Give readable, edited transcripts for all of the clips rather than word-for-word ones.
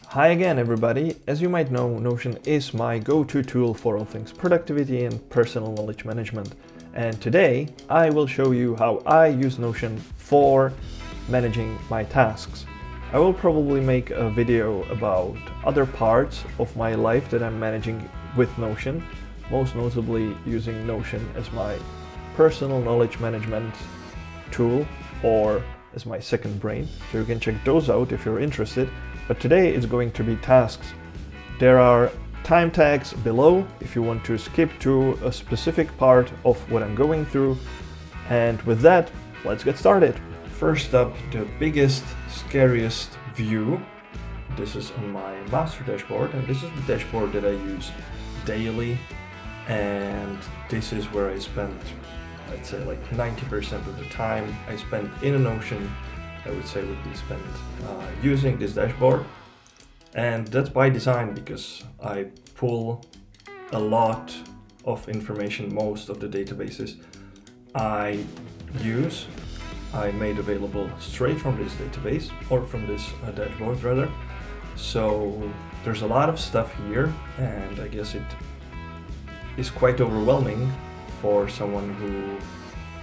Hi again, everybody. As you might know, Notion is my go-to tool for all things productivity and personal knowledge management. And today I will show you how I use Notion for managing my tasks. I will probably make a video about other parts of my life that I'm managing with Notion, most notably using Notion as my personal knowledge management tool or as my second brain. So you can check those out if you're interested. But today it's going to be tasks. There are time tags below if you want to skip to a specific part of what I'm going through. And with that, let's get started. First up, the biggest, scariest view. This is on my master dashboard, and this is the dashboard that I use daily. And this is where I spend, I'd say like 90% of the time I spend in a Notion, I would say would be spent using this dashboard. And that's by design because I pull a lot of information, most of the databases I use, I made available straight from this database, or from this dashboard rather. So there's a lot of stuff here, and I guess it is quite overwhelming for someone who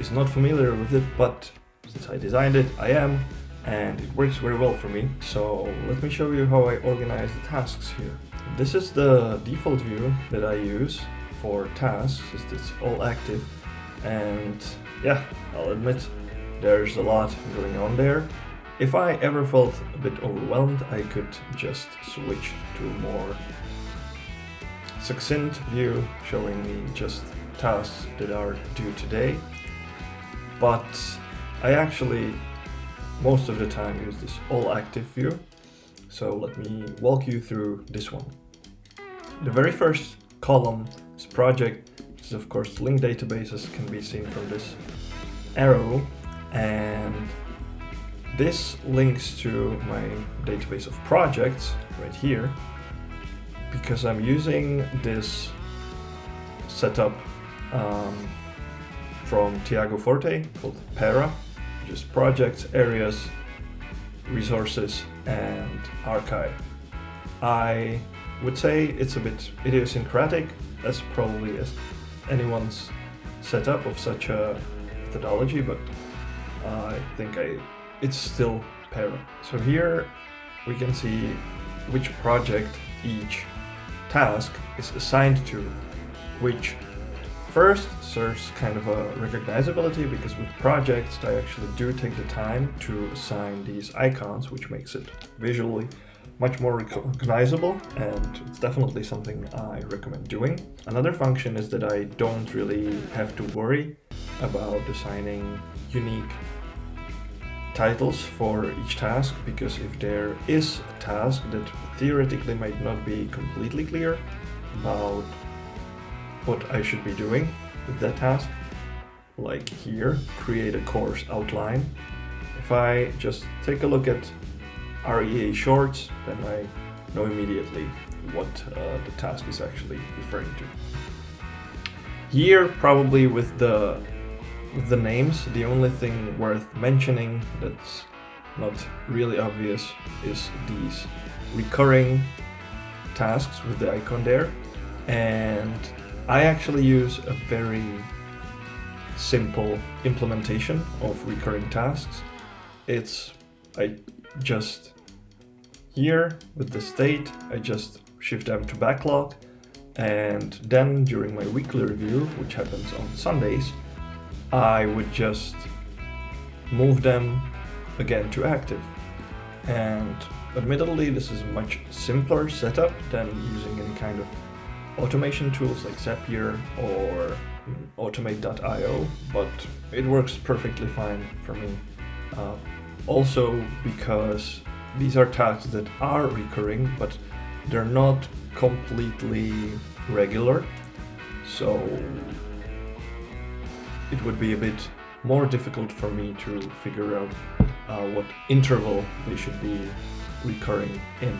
is not familiar with it, but since I designed it, I am, and it works very well for me. So let me show you how I organize the tasks here. This is the default view that I use for tasks. It's all active, and yeah, I'll admit there's a lot going on there. If I ever felt a bit overwhelmed, I could just switch to a more succinct view showing me just tasks that are due today. But I actually most of the time use this all active view. So let me walk you through this one. The very first column is project. This is of course linked databases, can be seen from this arrow, and this links to my database of projects right here, because I'm using this setup from Tiago Forte called Para, just projects, areas, resources, and archive. I would say it's a bit idiosyncratic, as probably as anyone's setup of such a methodology, but I think it's still Para. So here we can see which project each task is assigned to, which first serves kind of a recognizability, because with projects I actually do take the time to assign these icons, which makes it visually much more recognizable, and it's definitely something I recommend doing. Another function is that I don't really have to worry about assigning unique titles for each task, because if there is a task that theoretically might not be completely clear about what I should be doing with that task, like here, create a course outline. If I just take a look at REA shorts, then I know immediately what the task is actually referring to. Here, probably with the names, the only thing worth mentioning that's not really obvious is these recurring tasks with the icon there. And I actually use a very simple implementation of recurring tasks. I just, here with the state, I just shift them to backlog, and then during my weekly review, which happens on Sundays, I would just move them again to active. And admittedly, this is a much simpler setup than using any kind of automation tools like Zapier or automate.io, but it works perfectly fine for me. Also because these are tasks that are recurring, but they're not completely regular, so it would be a bit more difficult for me to figure out what interval they should be recurring in.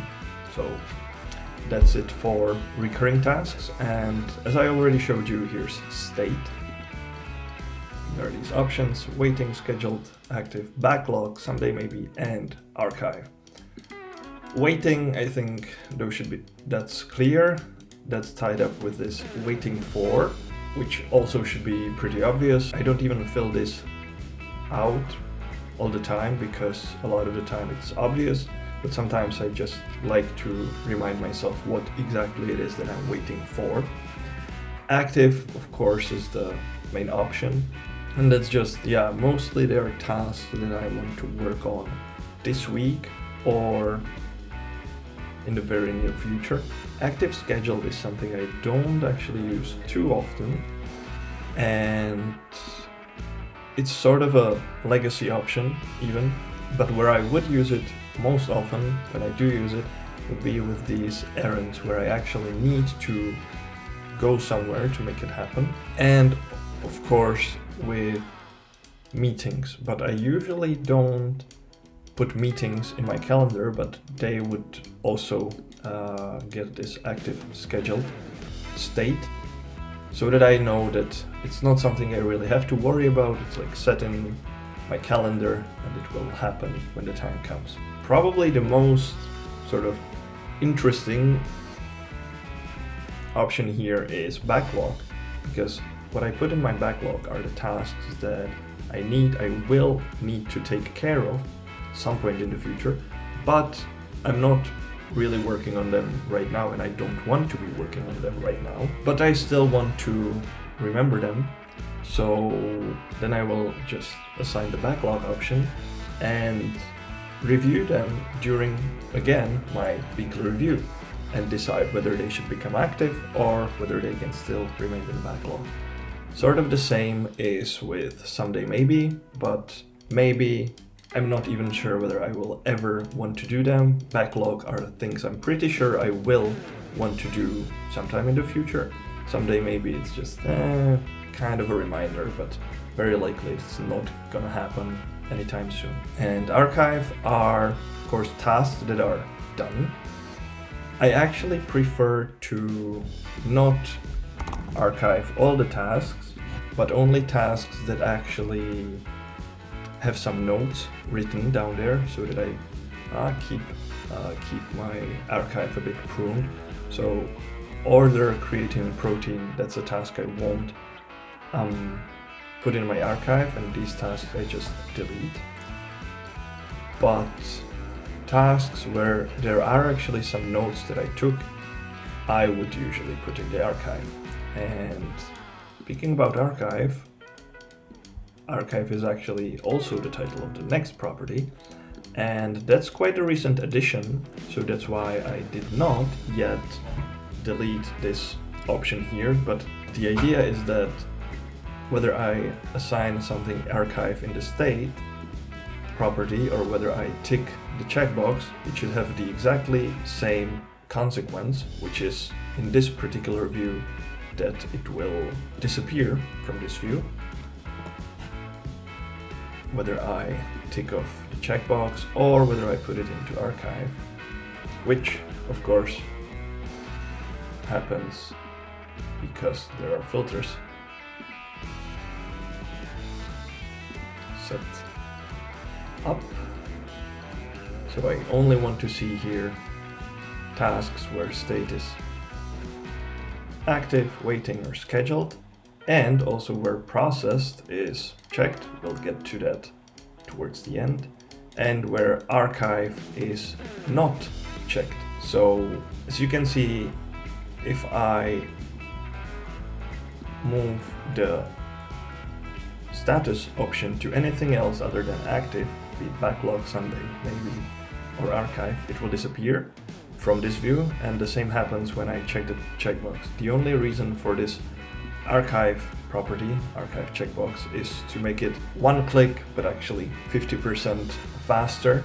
So that's it for recurring tasks, and as I already showed you, here's state. There are these options: waiting, scheduled, active, backlog, someday maybe, and archive. Waiting, I think that's clear. That's tied up with this waiting for, which also should be pretty obvious. I don't even fill this out all the time because a lot of the time it's obvious, but sometimes I just like to remind myself what exactly it is that I'm waiting for. Active, of course, is the main option, and that's just, mostly there are tasks that I want to work on this week or in the very near future. Active schedule is something I don't actually use too often, and it's sort of a legacy option even, but where I would use it most often, when I do use it, would be with these errands where I actually need to go somewhere to make it happen, and of course with meetings, but I usually don't put meetings in my calendar, but they would also get this active scheduled state so that I know that it's not something I really have to worry about. It's like set in my calendar and it will happen when the time comes. Probably the most sort of interesting option here is backlog, because what I put in my backlog are the tasks that I will need to take care of at some point in the future, but I'm not really working on them right now, and I don't want to be working on them right now, but I still want to remember them. So then I will just assign the backlog option and review them during, again, my weekly review, and decide whether they should become active or whether they can still remain in the backlog. Sort of the same is with someday maybe, but maybe I'm not even sure whether I will ever want to do them. Backlog are things I'm pretty sure I will want to do sometime in the future. Someday maybe it's just kind of a reminder, but very likely it's not gonna happen anytime soon. And archive are, of course, tasks that are done. I actually prefer to not archive all the tasks, but only tasks that actually have some notes written down there, so that I keep my archive a bit pruned. So order creatine protein, that's a task I won't put in my archive, and these tasks I just delete. But tasks where there are actually some notes that I took, I would usually put in the archive. And speaking about archive is actually also the title of the next property, and that's quite a recent addition, so that's why I did not yet delete this option here. But the idea is that whether I assign something archive in the state property or whether I tick the checkbox, it should have the exactly same consequence, which is in this particular view that it will disappear from this view, whether I tick off the checkbox or whether I put it into archive, which of course happens because there are filters set up. So I only want to see here tasks where state is active, waiting, or scheduled, and also where processed is checked. We'll get to that towards the end, and where archive is not checked. So as you can see, if I move the status option to anything else other than active, be it backlog, Sunday, maybe, or archive, it will disappear from this view, and the same happens when I check the checkbox. The only reason for this archive property, archive checkbox, is to make it one click, but actually 50% faster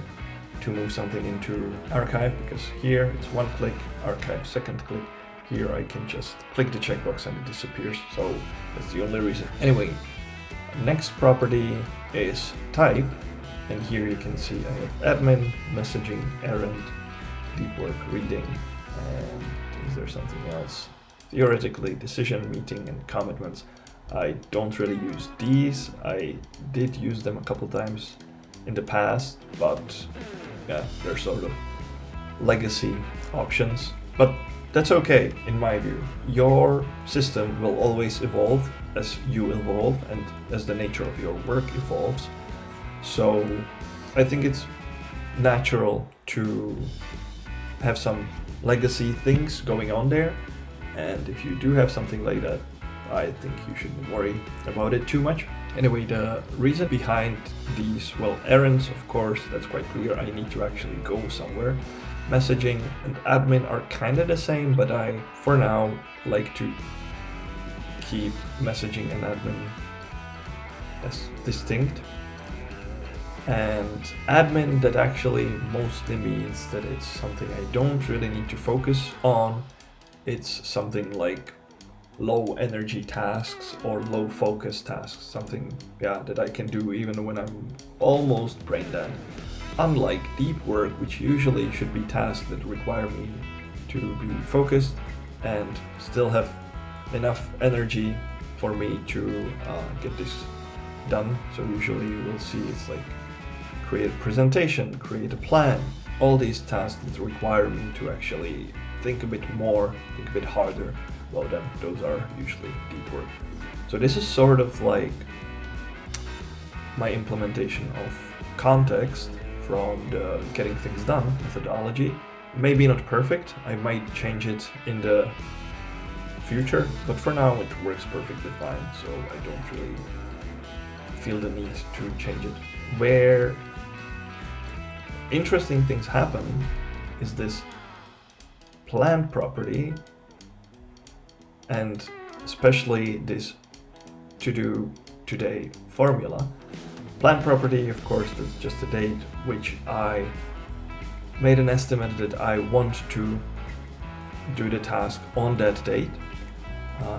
to move something into archive, because here it's one click, archive, second click. Here I can just click the checkbox and it disappears, so that's the only reason. Anyway, next property is type, and here you can see I have admin, messaging, errand, deep work, reading, and is there something else? Theoretically, decision, meeting, and commitments. I don't really use these. I did use them a couple times in the past, but yeah, they're sort of legacy options, but that's okay in my view. Your system will always evolve as you evolve and as the nature of your work evolves. So I think it's natural to have some legacy things going on there. And if you do have something like that, I think you shouldn't worry about it too much. Anyway, the reason behind these, well, errands, of course, that's quite clear. I need to actually go somewhere. Messaging and admin are kind of the same, but I, for now, like to keep messaging and admin as distinct. And admin, that actually mostly means that it's something I don't really need to focus on. It's something like low energy tasks or low focus tasks, something that I can do even when I'm almost brain dead. Unlike deep work, which usually should be tasks that require me to be focused and still have enough energy for me to get this done. So usually you will see it's like create a presentation, create a plan, all these tasks that require me to actually think a bit more, think a bit harder about them. Those are usually deep work. So this is sort of like my implementation of context from the getting things done methodology. Maybe not perfect, I might change it in the future, but for now it works perfectly fine, so I don't really feel the need to change it. Where interesting things happen is this plan property, and especially this to do today formula. Plan property, of course, that's just a date which I made an estimate that I want to do the task on that date.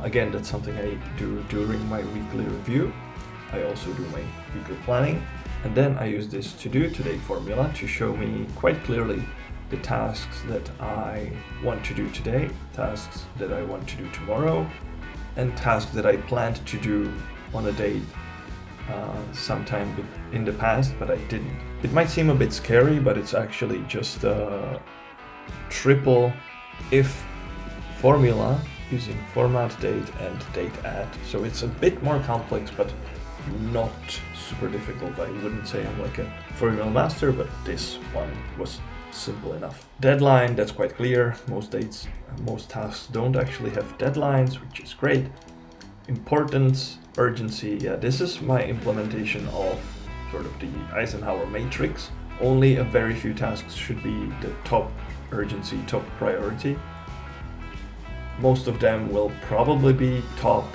Again, that's something I do during my weekly review. I also do my weekly planning, and then I use this to do today formula to show me quite clearly the tasks that I want to do today, tasks that I want to do tomorrow, and tasks that I planned to do on a date sometime in the past, but I didn't. It might seem a bit scary, but it's actually just a triple if formula using format date and date add. So it's a bit more complex, but not super difficult. I wouldn't say I'm like a formula master, but this one was simple enough. Deadline, that's quite clear. Most tasks don't actually have deadlines, which is great. Importance, urgency, this is my implementation of sort of the Eisenhower matrix. Only a very few tasks should be the top urgency, top priority. Most of them will probably be top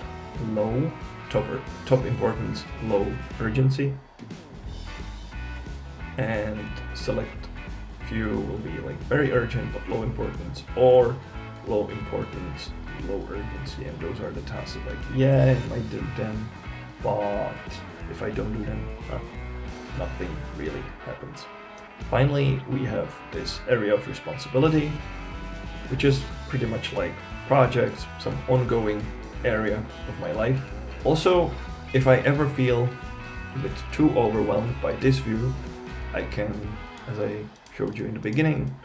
importance, low urgency. And select few will be like very urgent but low importance, or low importance, low urgency, and those are the tasks that I might do them, but if I don't do them, nothing really happens. Finally, we have this area of responsibility, which is pretty much like projects, some ongoing area of my life. Also, if I ever feel a bit too overwhelmed by this view, I can, as I showed you in the beginning,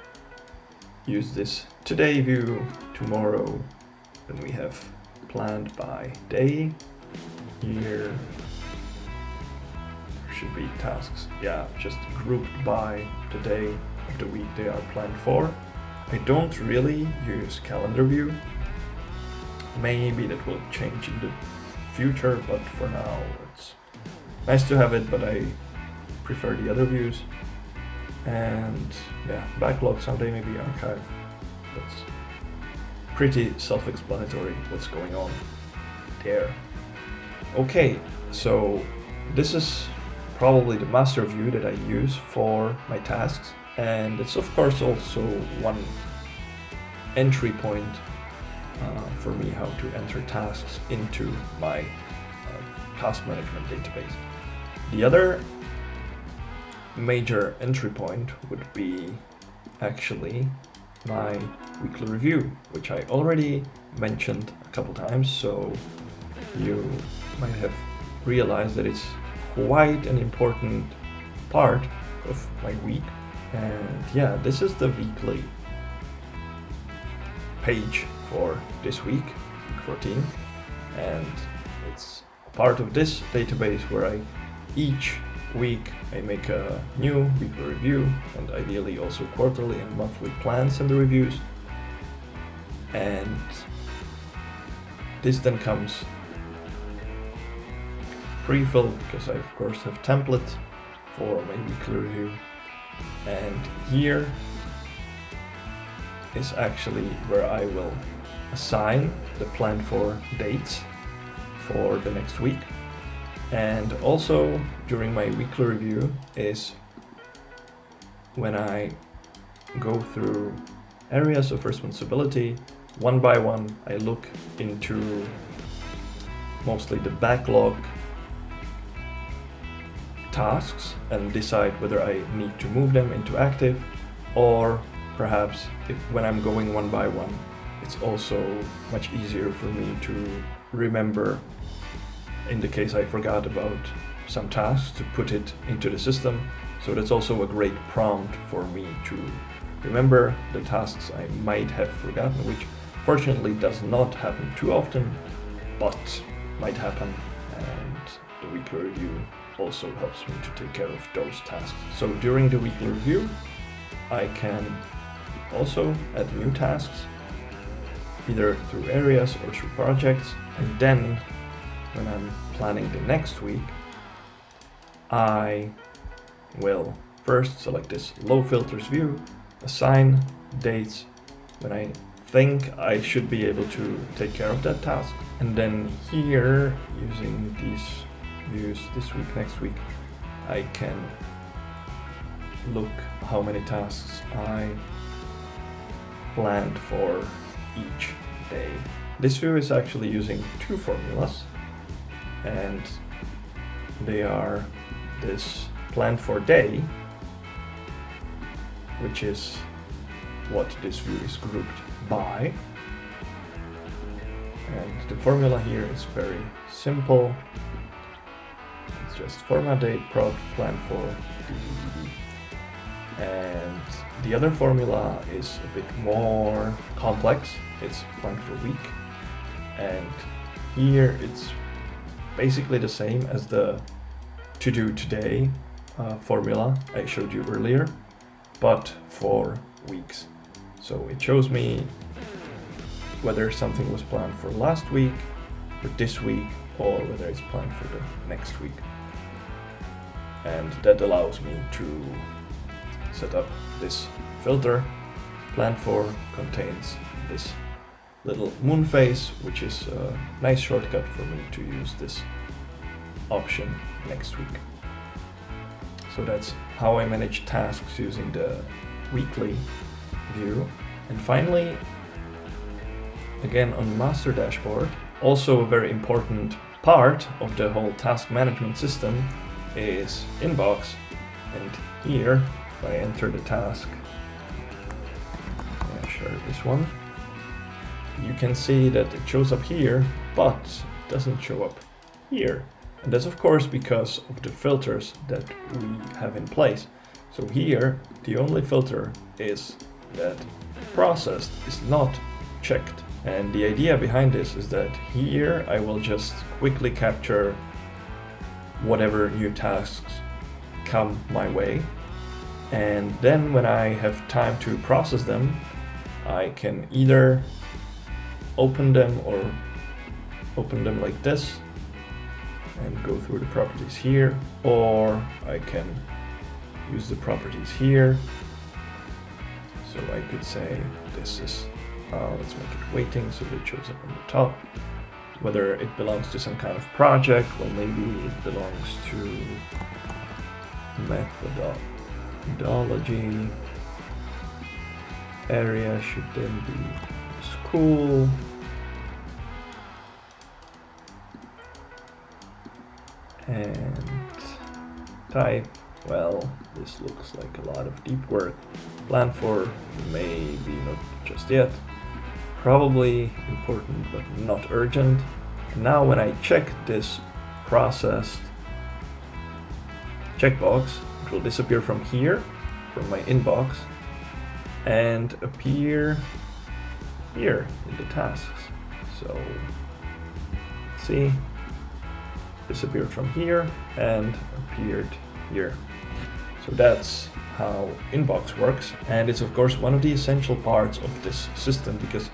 use this today view, tomorrow, then we have planned by day. Here there should be tasks, just grouped by the day of the week they are planned for. I don't really use calendar view. Maybe that will change in the future, but for now it's nice to have it, but I prefer the other views. And backlog, someday maybe archive. That's pretty self-explanatory what's going on there. Okay, so this is probably the master view that I use for my tasks, and it's of course also one entry point for me how to enter tasks into my task management database. The other major entry point would be actually my weekly review, which I already mentioned a couple times, so you might have realized that it's quite an important part of my week. And yeah, this is the weekly page for this week, week 14. And it's part of this database where each week I make a new weekly review, and ideally also quarterly and monthly plans and the reviews. And this then comes pre-filled because I of course have template for my weekly review. And here is actually where I will assign the plan for dates for the next week. And also during my weekly review is when I go through areas of responsibility one by one. I look into mostly the backlog tasks and decide whether I need to move them into active, or perhaps when I'm going one by one, it's also much easier for me to remember, in the case I forgot about some tasks, to put it into the system. So that's also a great prompt for me to remember the tasks I might have forgotten, which fortunately does not happen too often, but might happen. And the weekly review also helps me to take care of those tasks. So during the weekly review, I can also add new tasks, either through areas or through projects. And then when I'm planning the next week, I will first select this low filters view, assign dates when I think I should be able to take care of that task. And then here, using these views this week, next week, I can look how many tasks I planned for each day. This view is actually using two formulas, and they are this plan for day, which is what this view is grouped by. And the formula here is very simple. It's just format date, prod, plan for, DDD. And the other formula is a bit more complex. It's plan for week. And here it's basically the same as the to do today formula I showed you earlier, but for weeks. So it shows me whether something was planned for last week, for this week, or whether it's planned for the next week. And that allows me to set up this filter. Plan for contains this little moon phase, which is a nice shortcut for me to use this option next week. So that's how I manage tasks using the weekly view. And finally, again on master dashboard, also a very important part of the whole task management system is inbox. And here, if I enter the task, I'll share this one, you can see that it shows up here, but it doesn't show up here. And that's of course because of the filters that we have in place. So here, the only filter is that processed is not checked. And the idea behind this is that here I will just quickly capture whatever new tasks come my way. And then when I have time to process them, I can either open them or open them like this and go through the properties here, or I can use the properties here. So I could say this is, let's make it waiting so that it shows up on the top. Whether it belongs to some kind of project, well maybe it belongs to methodology. Area should then be school. And type, well, this looks like a lot of deep work. Plan for, maybe not just yet. Probably important but not urgent. And now when I check this processed checkbox, it will disappear from here. from my inbox and appear here in the tasks. So see, disappeared from here and appeared here. So that's how inbox works, and it's of course one of the essential parts of this system, because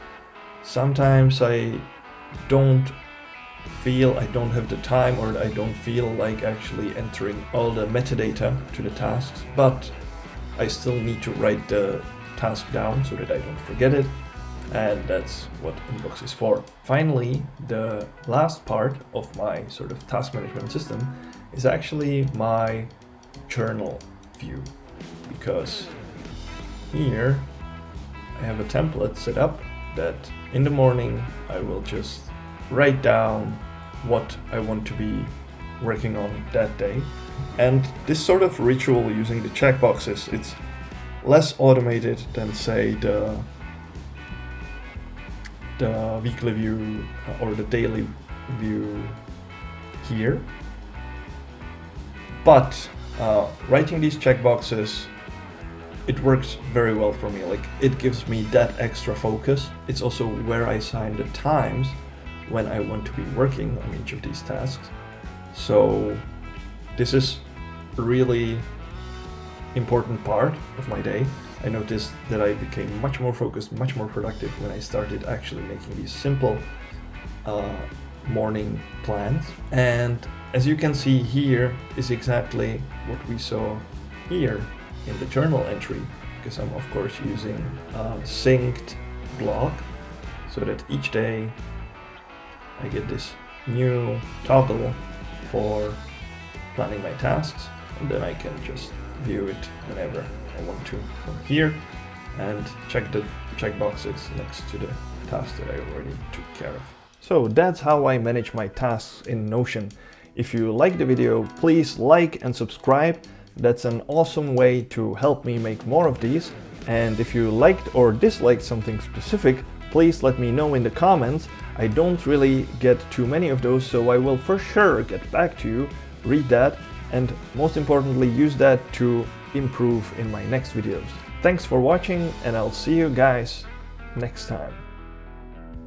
sometimes I don't have the time, or I don't feel like actually entering all the metadata to the tasks, but I still need to write the task down so that I don't forget it, and that's what inbox is for. Finally, the last part of my sort of task management system is actually my journal view, because here I have a template set up that in the morning I will just write down what I want to be working on that day. And this sort of ritual using the checkboxes, it's less automated than say the weekly view or the daily view here. But writing these checkboxes, it works very well for me. Like, it gives me that extra focus. It's also where I assign the times when I want to be working on each of these tasks. So this is a really important part of my day. I noticed that I became much more focused, much more productive when I started actually making these simple morning plans. And as you can see, here is exactly what we saw here in the journal entry, because I'm of course using a synced block so that each day I get this new toggle for planning my tasks, and then I can just view it whenever I want to from here and check the checkboxes next to the task that I already took care of. So that's how I manage my tasks in Notion. If you like the video, please like and subscribe. That's an awesome way to help me make more of these. And if you liked or disliked something specific, please let me know in the comments. I don't really get too many of those, so I will for sure get back to you, read that, and most importantly use that to improve in my next videos. Thanks for watching, and I'll see you guys next time.